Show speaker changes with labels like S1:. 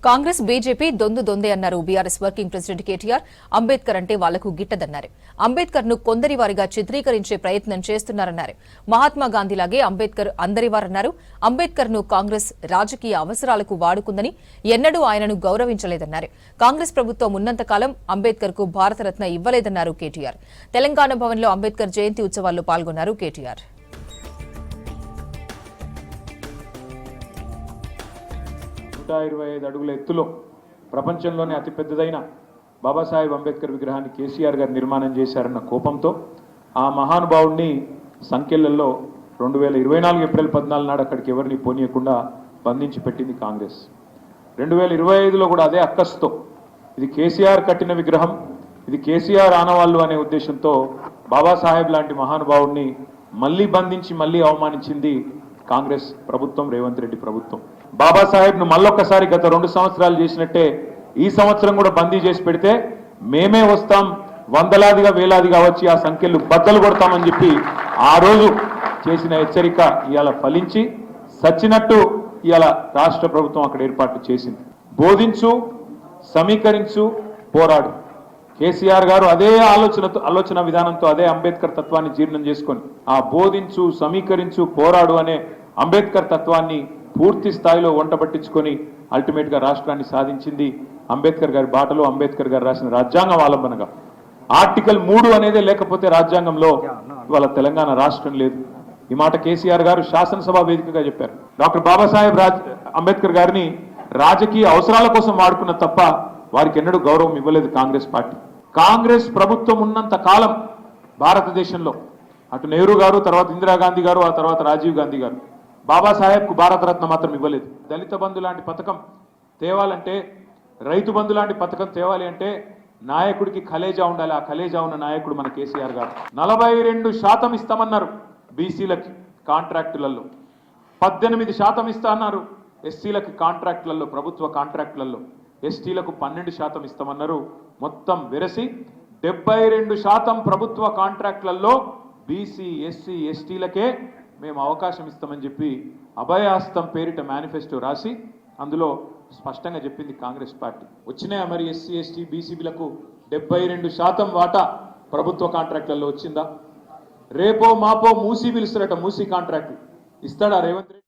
S1: Congress BJP దొందే అన్నారు BRS working president KTR. Ambedkar అంటే వాళ్లకు గిట్టదన్నారు. అంబేద్కర్ ను కొందరి వారిగా చిత్రీకరించే ప్రయత్నం చేస్తున్నారన్నారు. మహాత్మా గాంధీలాగే అంబేద్కర్ అందరివారన్నారు. అంబేద్కర్ ను కాంగ్రెస్ రాజకీయ అవసరాలకు వాడుకుందని, ఎన్నడూ ఆయనను గౌరవించలేదన్నారు. కాంగ్రెస్ ప్రభుత్వం ఉన్నంతకాలం అంబేద్కర్ కు భారతరత్న ఇవ్వలేదన్నారు కేటీఆర్. తెలంగాణ భవన్లో అంబేద్కర్ జయంతి ఉత్సవాల్లో పాల్గొన్నారు కేటీఆర్.
S2: 125 అడుగుల ఎత్తులో ప్రపంచంలోనే అతిపెద్దదైన బాబాసాహెబ్ అంబేద్కర్ విగ్రహాన్ని కేసీఆర్ గారు నిర్మాణం చేశారన్న కోపంతో ఆ మహానుభావుడిని సంఖ్యలలో 2024 ఏప్రిల్ 14 నాడు అక్కడికి ఎవరిని పోనీయకుండా బంధించి పెట్టింది కాంగ్రెస్. 2025లో కూడా అదే అక్కస్తో ఇది కేసీఆర్ కట్టిన విగ్రహం, ఇది కేసీఆర్ ఆనవాళ్ళు అనే ఉద్దేశంతో బాబాసాహెబ్ లాంటి మహానుభావుడిని మళ్ళీ బంధించి మళ్ళీ అవమానించింది కాంగ్రెస్ ప్రభుత్వం, రేవంత్ రెడ్డి ప్రభుత్వం. బాబాసాహెబ్ ను మళ్ళొక్కసారి గత 2 సంవత్సరాలు చేసినట్టే ఈ సంవత్సరం కూడా బందీ చేసి పెడితే మేమే వస్తాం, వందలాదిగా వేలాదిగా వచ్చి ఆ సంఖ్యలు బద్దలు కొడతామని చెప్పి ఆ రోజు చేసిన హెచ్చరిక ఇవాళ ఫలించి సచ్చినట్టు ఇవాళ రాష్ట్ర ప్రభుత్వం అక్కడ ఏర్పాట్లు చేసింది. బోధించు, సమీకరించు, పోరాడు. కేసీఆర్ గారు అదే ఆలోచన విధానంతో అదే అంబేద్కర్ తత్వాన్ని జీర్ణం చేసుకొని ఆ బోధించు, సమీకరించు, పోరాడు అనే అంబేద్కర్ తత్వాన్ని పూర్తి స్థాయిలో వంట పట్టించుకొని అల్టిమేట్ గా రాష్ట్రాన్ని సాధించింది అంబేద్కర్ గారి బాటలో, అంబేద్కర్ గారు రాసిన రాజ్యాంగం ఆలంబనగా. ఆర్టికల్ 3 అనేదే లేకపోతే రాజ్యాంగంలో ఇవాళ తెలంగాణ రాష్ట్రం లేదు. ఈ మాట కేసీఆర్ గారు శాసనసభ వేదికగా చెప్పారు. డాక్టర్ బాబాసాహెబ్ అంబేద్కర్ గారిని రాజకీయ అవసరాల కోసం వాడుకున్న తప్ప వారికి ఎన్నడూ గౌరవం ఇవ్వలేదు కాంగ్రెస్ పార్టీ. కాంగ్రెస్ ప్రభుత్వం ఉన్నంత కాలం భారతదేశంలో అటు నెహ్రూ గారు, తర్వాత ఇందిరాగాంధీ గారు, ఆ తర్వాత రాజీవ్ గాంధీ గారు బాబాసాహెబ్కు భారతరత్న మాత్రం ఇవ్వలేదు. దళిత బంధు లాంటి పథకం తేవాలంటే, రైతు బంధు లాంటి పథకం తేవాలి అంటే నాయకుడికి కలేజా ఉండాలి. ఆ కలేజా ఉన్న నాయకుడు మన కేసీఆర్ గారు. 42% ఇస్తామన్నారు బీసీలకి కాంట్రాక్టులలో, 18% ఇస్తా అన్నారు ఎస్సీలకి కాంట్రాక్టులలో, ప్రభుత్వ కాంట్రాక్టులలో. ఎస్టీలకు 12% ఇస్తామన్నారు. మొత్తం వెరసి 72% ప్రభుత్వ కాంట్రాక్టులలో బీసీ, ఎస్సీ, ఎస్టీలకే మేము అవకాశం ఇస్తామని చెప్పి అభయాస్తం పేరిట మేనిఫెస్టో రాసి అందులో స్పష్టంగా చెప్పింది కాంగ్రెస్ పార్టీ. వచ్చినాయా మరి ఎస్సీ, ఎస్టీ, బీసీబీలకు 72% వాటా ప్రభుత్వ కాంట్రాక్టులలో వచ్చిందా? రేపో మాపో మూసీ పిలుస్తారట, మూసీ కాంట్రాక్టు ఇస్తాడా రేవంత్ రెడ్డి?